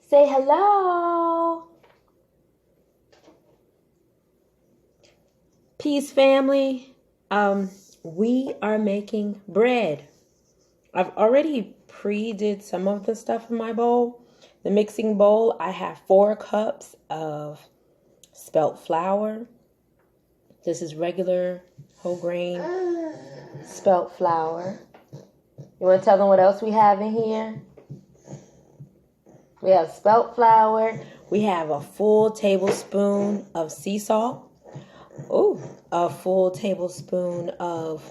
Say hello. Peace, family. We are making bread. I've already pre-did some of the stuff in my bowl. The mixing bowl, I have 4 cups of spelt flour. This is regular whole grain spelt flour. You want to tell them what else we have in here? We have spelt flour. We have a full tablespoon of sea salt. Oh, a full tablespoon of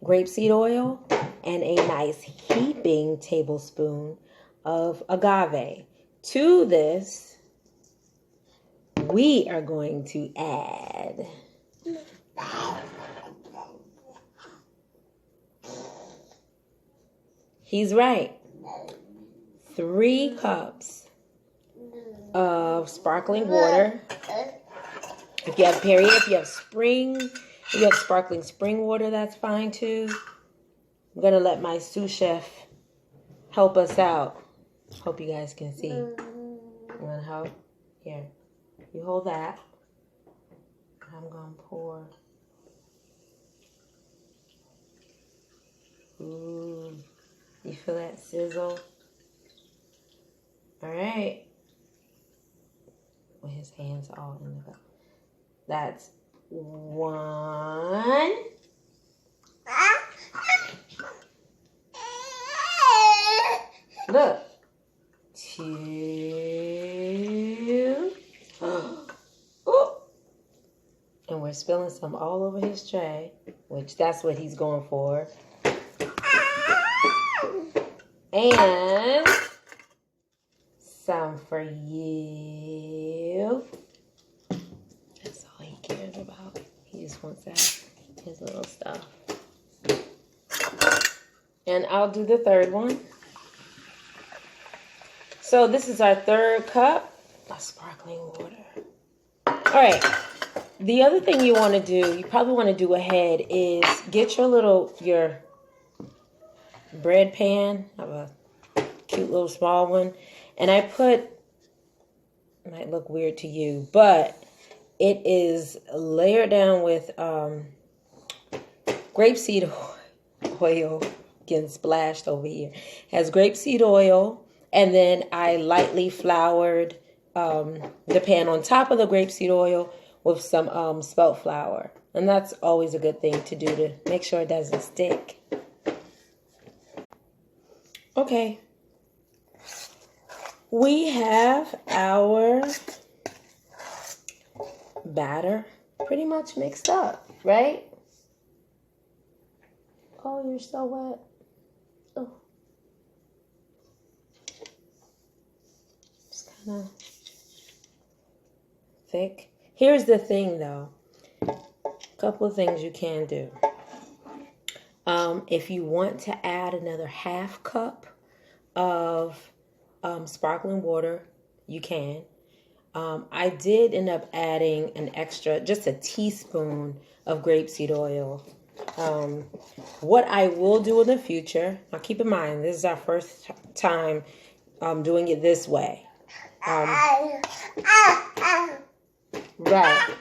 grapeseed oil and a nice heaping tablespoon of agave. To this, we are going to add he's right, 3 cups of sparkling water. If you have Perrier, if you have sparkling spring water, that's fine too. I'm going to let my sous chef help us out. Hope you guys can see. You want to help? Here. You hold that. I'm going to pour. Ooh. You feel that sizzle? All right. With his hands all in the cup. That's 1. Look. 2. Ooh. And we're spilling some all over his tray, which that's what he's going for. And some for you. That's all he cares about. He just wants that, his little stuff. And I'll do the 3rd one. So this is our 3rd cup of sparkling water. All right. The other thing you want to do, you probably want to do ahead, is get your bread pan. I have a cute little small one. And I put, it might look weird to you, but it is layered down with grapeseed oil. Getting splashed over here. It has grapeseed oil. And then I lightly floured the pan on top of the grapeseed oil with some spelt flour. And that's always a good thing to do to make sure it doesn't stick. Okay. We have our batter pretty much mixed up, right? Oh, you're so wet. Oh. It's kind of thick. Here's the thing, though. A couple of things you can do. If you want to add another 1/2 cup of sparkling water, you can. I did end up adding an extra, just a teaspoon of grapeseed oil. What I will do in the future, now keep in mind, this is our first time doing it this way. Right.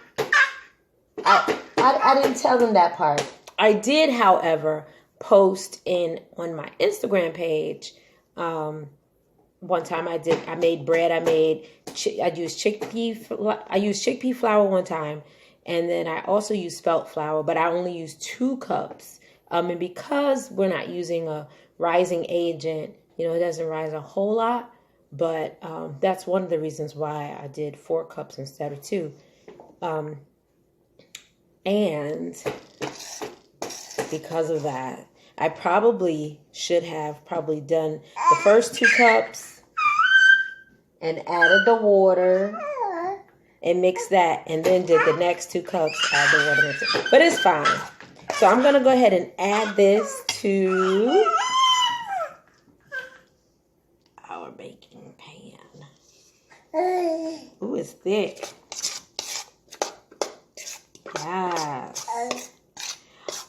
I didn't tell them that part. I did, however, post on my Instagram page. One time I made bread. I used chickpea flour one time, and then I also used spelt flour, but I only used 2 cups. And because we're not using a rising agent, it doesn't rise a whole lot, but that's one of the reasons why I did 4 cups instead of 2. And because of that, I probably should have done the first 2 cups and added the water and mixed that, and then did the next 2 cups, add the water. But it's fine. So I'm going to go ahead and add this to our baking pan. Ooh, it's thick. Yes.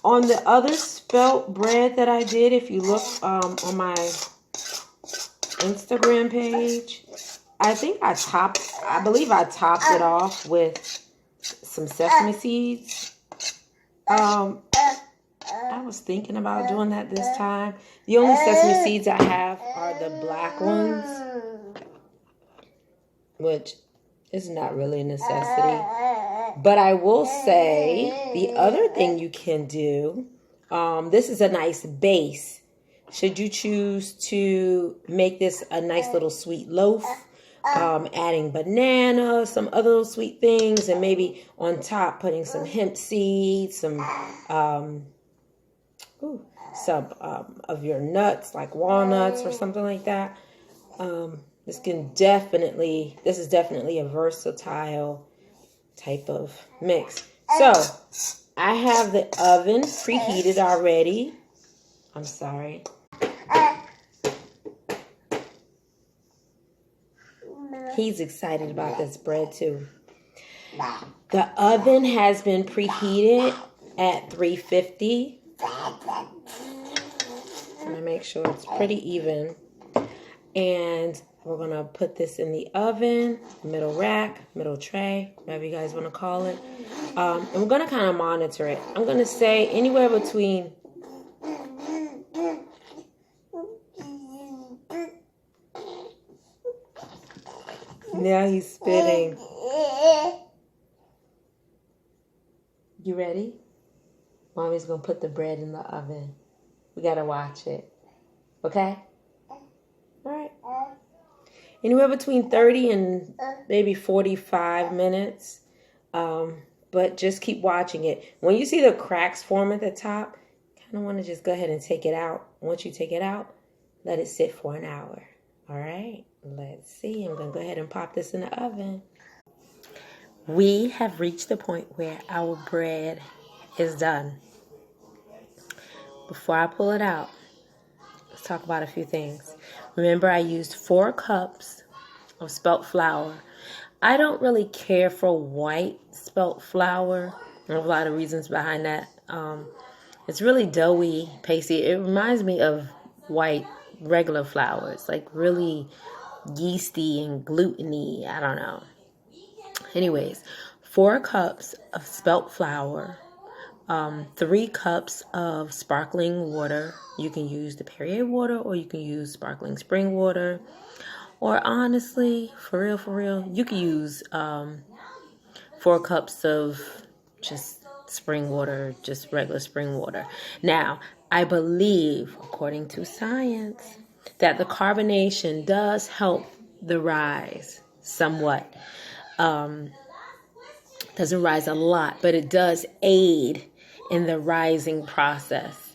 On the other spelt bread that I did, if you look on my Instagram page. I believe I topped it off with some sesame seeds. I was thinking about doing that this time. The only sesame seeds I have are the black ones, which is not really a necessity. But I will say the other thing you can do, this is a nice base. Should you choose to make this a nice little sweet loaf, adding banana, some other little sweet things, and maybe on top putting some hemp seeds, some of your nuts like walnuts or something like that. This is definitely a versatile type of mix. So I have the oven preheated already. I'm sorry. He's excited about this bread too. The oven has been preheated at 350. I'm gonna make sure it's pretty even. And we're gonna put this in the oven, middle rack, middle tray, whatever you guys want to call it. And we're gonna kind of monitor it. I'm gonna say anywhere between now he's spitting. You ready? Mommy's gonna put the bread in the oven. We gotta watch it. Okay? All right. Anywhere between 30 and maybe 45 minutes. But just keep watching it. When you see the cracks form at the top, kind of want to just go ahead and take it out. Once you take it out, let it sit for an hour. All right. Let's see. I'm going to go ahead and pop this in the oven. We have reached the point where our bread is done. Before I pull it out, let's talk about a few things. Remember, I used 4 cups of spelt flour. I don't really care for white spelt flour. There are a lot of reasons behind that. It's really doughy, pasty. It reminds me of white regular flour. It's like really yeasty and gluten-y. I don't know. Anyways, 4 cups of spelt flour. 3 cups of sparkling water. You can use the Perrier water or you can use sparkling spring water. Or honestly, for real, you can use 4 cups of just spring water, just regular spring water. Now, I believe, according to science, that the carbonation does help the rise somewhat. Doesn't rise a lot, but it does aid in the rising process.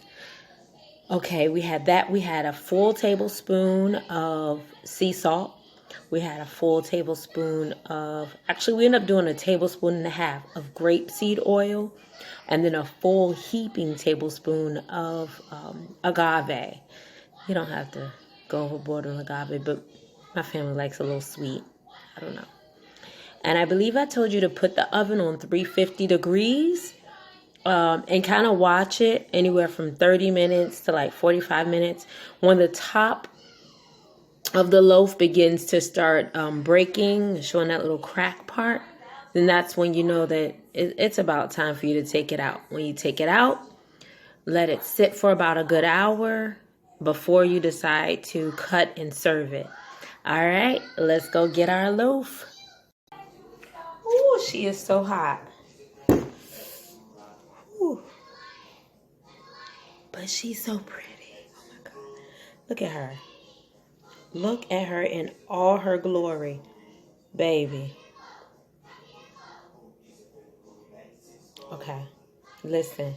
Okay, we had that. We had a full tablespoon of sea salt. We had a full tablespoon of, actually we ended up doing a tablespoon and a half of grapeseed oil, and then a full heaping tablespoon of agave. You don't have to go overboard on agave, but my family likes a little sweet. I don't know. And I believe I told you to put the oven on 350 degrees. And kind of watch it anywhere from 30 minutes to like 45 minutes. When the top of the loaf begins to start breaking, showing that little crack part, then that's when you know that it's about time for you to take it out. When you take it out, let it sit for about a good hour before you decide to cut and serve it. All right, let's go get our loaf. Oh, she is so hot. But she's so pretty. Oh my God. Look at her. Look at her in all her glory. Baby. Okay. Listen.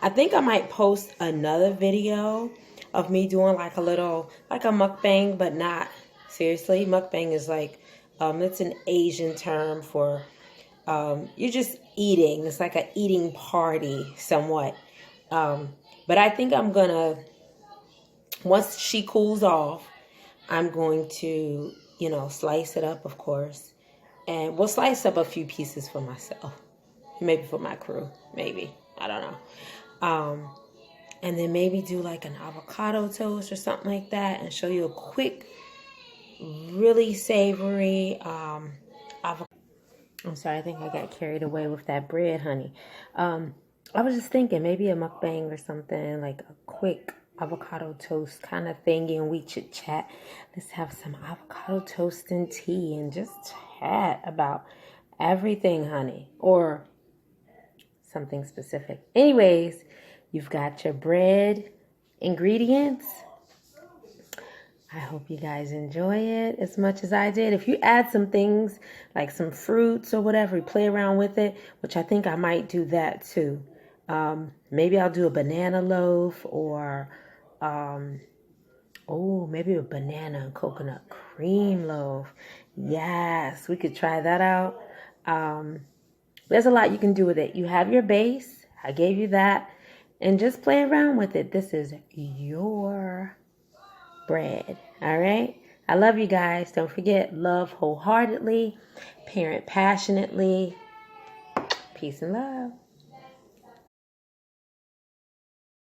I think I might post another video of me doing like a mukbang, but not. Seriously, mukbang is like, it's an Asian term for, you're just eating. It's like an eating party somewhat. But I think I'm going to, once she cools off, I'm going to, slice it up, of course. And we'll slice up a few pieces for myself. Maybe for my crew. Maybe. I don't know. And then maybe do like an avocado toast or something like that. And show you a quick really savory avocado. I'm sorry, I think I got carried away with that bread, honey. I was just thinking maybe a mukbang or something, like a quick avocado toast kind of thing, and we chit chat. Let's have some avocado toast and tea and just chat about everything, honey, or something specific. Anyways, you've got your bread ingredients. I hope you guys enjoy it as much as I did. If you add some things like some fruits or whatever, you play around with it, which I think I might do that too. Maybe I'll do a banana loaf or, maybe a banana and coconut cream loaf. Yes, we could try that out. There's a lot you can do with it. You have your base. I gave you that. And just play around with it. This is your bread. All right. I love you guys. Don't forget, love wholeheartedly, parent passionately. Peace and love.